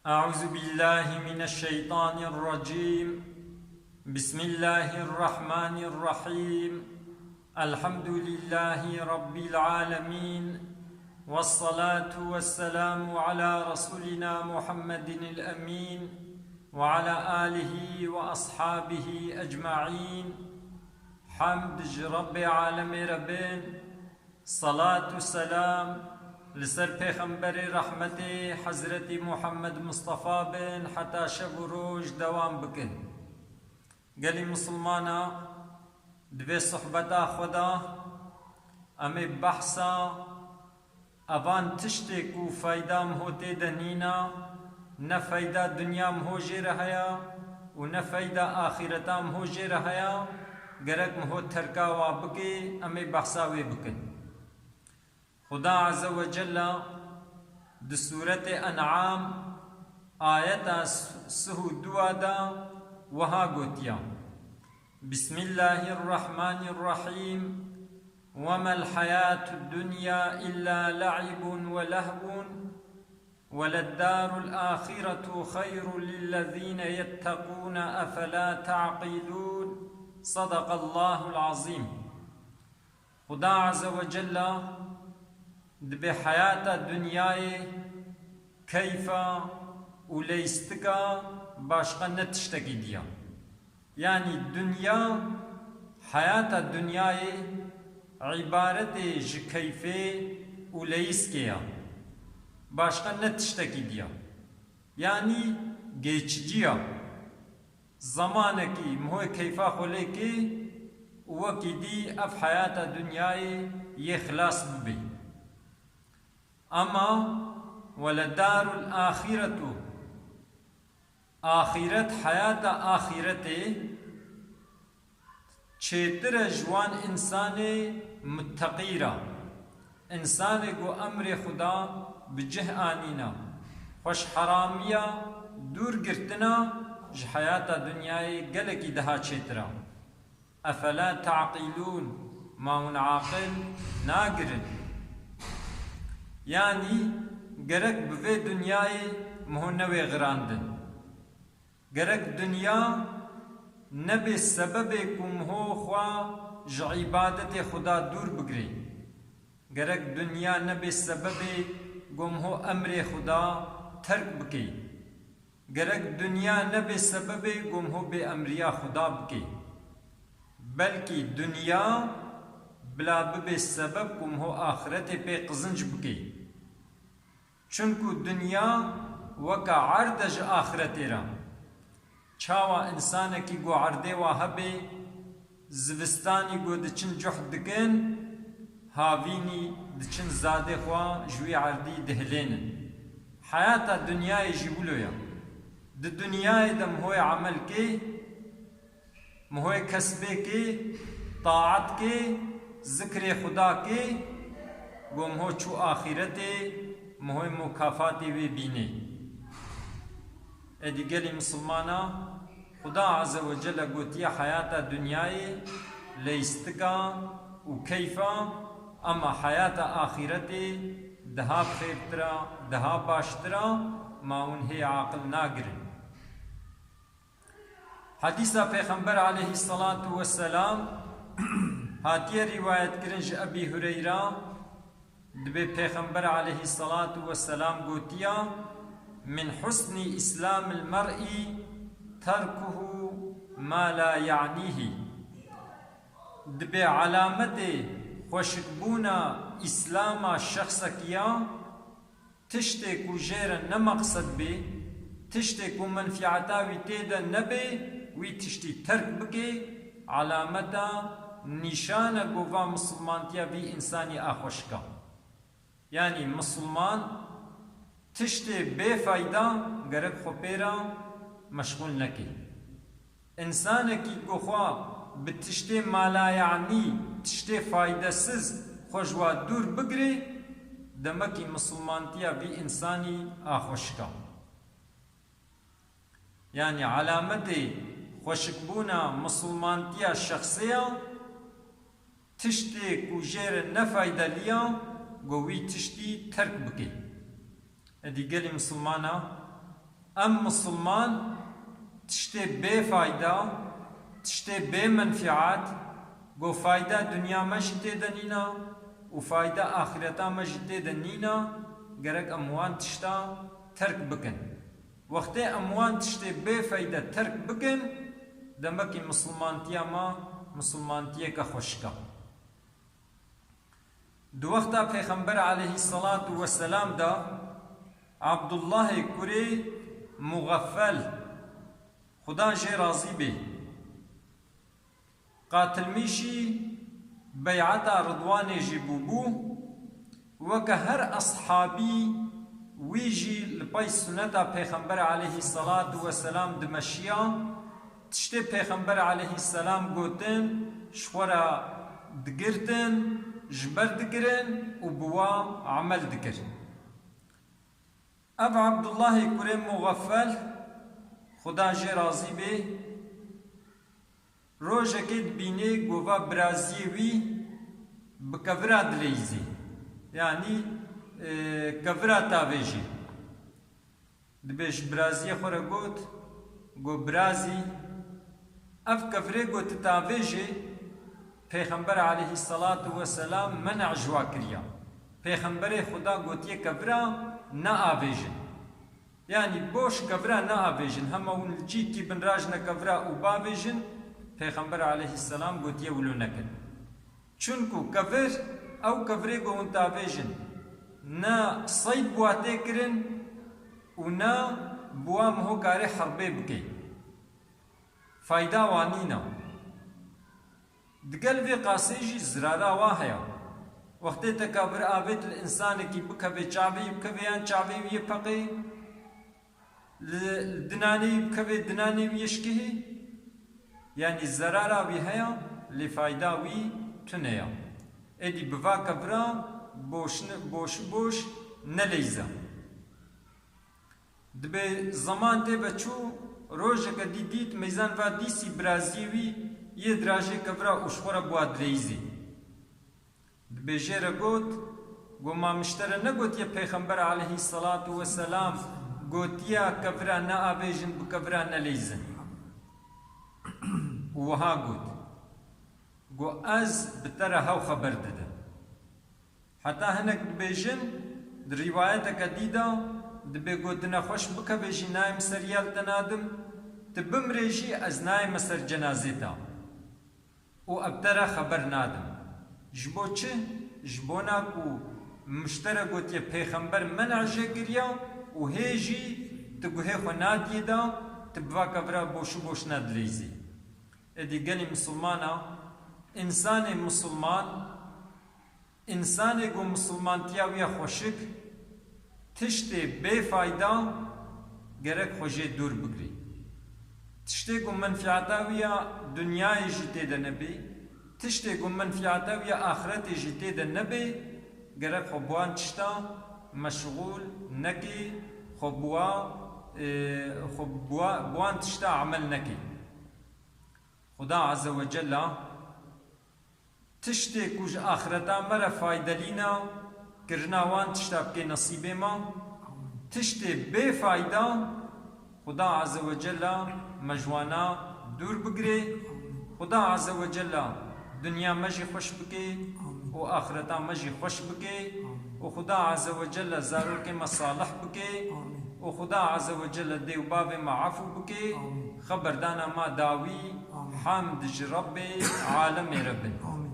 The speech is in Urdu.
أعوذ بالله من الشيطان الرجيم. بسم الله الرحمن الرحيم. الحمد لله رب العالمين، والصلاة والسلام على رسولنا محمد الأمين وعلى آله وأصحابه أجمعين. حمد رب عالم ربين، صلاة والسلام لسر پیغمبر رحمت حضرت محمد مصطفى بن حتى شب و روج دوام بکن. گلی مسلمانا دوی صحبتا خدا امی بحثا اوان تشتی کو فائدہ مہوتے دنینا، نہ فائدہ دنیا مہوجے رہیا و نہ فائدہ آخرتا مہوجے رہیا. گرک مہو تھرکا وابکے امی بحثا وی بکن. خدا عز و جل د سورة انعام آیتا سہو دوادا وہا گوتیا: بسم الله الرحمن الرحيم وما الحياة الدنيا إلا لعب ولهو وللدار الآخرة خير للذين يتقون أفلا تعقلون. صدق الله العظيم. خدا عز و جل دبی حیات دنیای کیفا و لیستکا باشقا نتشتکی دیا. یعنی دنیا حیات دنیای عبارت کیفه و لیسکیا باشقا نتشتکی دیا، یعنی گیچجیا زمانکی مهو کیفا خوله کی وکی دی اف حیات دنیای یہ خلاص ببی. اما ولدار الآخرة آخرت حیات آخرت چیتر جوان انسان متقیرا، انسان کو امر خدا بجه آنینا خوش حرامیا دور گرتنا ج حیات دنیای گلکی دها چیترا. افلا تعقلون، ما من عاقل ناگرن. یعنی گرک بوی دنیای مهنوی غراندن، گرک دنیا نبی سبب کم هو خوا ج عبادت خدا دور بگری، گرک دنیا نبی سبب گم هو امر خدا ترک بکی، گرک دنیا نبی سبب گم هو بے امریا خدا بکی، بلکی دنیا بلا ببی سبب کم هو آخرت پی قزنج بکی. چونکو دنیا وکا عردج آخرتی را چاوا انسان کی گو عرده و هبه زوستانی گو دچن جحد دکن، هاوینی دچن زاده خوا جوی عردی دهلین. حیات دنیای جیبولویا د دنیای دم ہوئے عمل کے، مہوئے کسبے کے، طاعت کے، ذکر خدا کے، گو مہو چو آخرتے مهم مکافاتی وی بینه. ادی گلی مسلمانا خدا عز و جل گوتی حیات دنیای لیستکا و کیفا، اما حیات آخرت دها خیرترا دها باشترا ما انهی عاقل ناگرن. حدیثا پیغمبر علیه الصلاة والسلام هاتیه روایت کرنج ابی هریرہ دبی پیغمبر علیه الصلاة والسلام گوتیا: من حسن اسلام المرء ترکه ما لا یعنیه. دبی علامت خوشکبونا اسلام شخص کیا تشتے کو جیر نمقصد بی، تشتے کو منفعتا وی تیدا نبی وی تشتی ترک بکی. علامتا نشان گووا مسلمانتیا وی انسانی آخوش کا. یعنی مسلمان تشتے بے فائدہ گرک خوپیرا مشغول نکی. انسان کی گوخوا بتشتے مالا یعنی تشتے فائدہ سز خوشوا دور بگرے دمکی مسلمانتیا بھی انسانی آخوش کا. یعنی علامت خوشکبونا مسلمانتیا شخصیہ تشتے کو جیر نفائدہ لیا گوی تشتی ترک بکی. ادی گلی مسلمانا ام مسلمان تشتي بي فايدة تشتي بي منفعات گو فايدة دنيا مجتي دنينا و فايدة آخرتا مجتي دنينا گرك اموان تشتا ترك بكن وقت اموان تشتي بي فايدة ترك بكن دمكي مسلمان تياما مسلمان تيكا خوشكا دو وقتا پیغمبر عليه الصلاة والسلام دا عبد الله كوري مغفل خدا جي راضي به قاتل ميشي بيعتا رضوان جيبوبو وكهر أصحابي ويجي لباي سنة پیغمبر عليه الصلاة والسلام دمشيا تشتي پیغمبر عليه السلام قوتن شورا دقرتن جبر دقرن وبوا عمل دقرن اب عبد الله كريم مغفل خدا جي راضي به روجكت بيني قوة برازيوي بكفرا دليزي يعني كفرا تافيجي دبيش برازي خورا قوت قو برازي اف كفري قوت تافيجي پیغمبر عليه الصلاة والسلام منع جوا كريا پیغمبر خدا قوتي كفرا نا آويجن يعني بوش كفرا نا آويجن هما ونجي كي بنراجنا كفرا وباويجن پیغمبر عليه السلام قوتي ولو نكن چونكو كفر او كفري قوون تاويجن نا صيد بواتي كرن ونا بوام هو كاري حربي بكي فايدا وانينا دقل في قاسيجي زرارا واهيا وقت تكابر آبت الإنسان كي بكبه چاوي بكبه يان چاوي ويبقي دناني بكبه دناني ويشكيه يعني زرارا ويهيا لفايدا وي تنيا ادي بفا كبرا بوش نليزا دبي زمان تي بچو روجك ديديت ميزان و ديسي برازيوي يدراجي كبرا وشخورا بوادريزي دبي جيرا قوت قو ما مشترى نقوت يا پیغمبر عليه الصلاة والسلام قوت يا كبرا نا آبيجن بكبرا نليزن وها قوت قو از بترى هاو خبر دده حتى هناك بيجن روايتك ديدا دبي قوتنا خوش بك بيجي نايم سريال تنادم تبم ريجي از نايم سر جنازتا و ابترى خبر نادم جبو چه جبونا كو مشترى قوت يا پیغمبر منع جگريا و هيجي تقوهي خو نادي دا تبوا كبرا بوش نادليزي ادي قالي مسلمانا انسان مسلمان انسان کو مسلمان تیاوی خوشک تشتی بے فایده گرک خوشی دور بگری تشتی کو منفعتاوی دنیای جیته ده نبی تشتی کو منفعتاوی آخرت جیته ده نبی گرک خوبوان تشتا مشغول نکی خوبوان تشتا عمل نکی خدا عز وجل تشتي كوج آخرتا مرا فايدة لينا كرناوان تشتا بكي نصيبه ما تشتي بي فايدة خدا عز وجل مجوانا دور بگري خدا عز وجل دنيا مجي خوش بكي و آخرتا مجي خوش بكي و خدا عز وجل زارو کے مصالح بكي و خدا عز وجل ديو باب معافو بكي خبردانا ما داوي حامد ربي عالم رب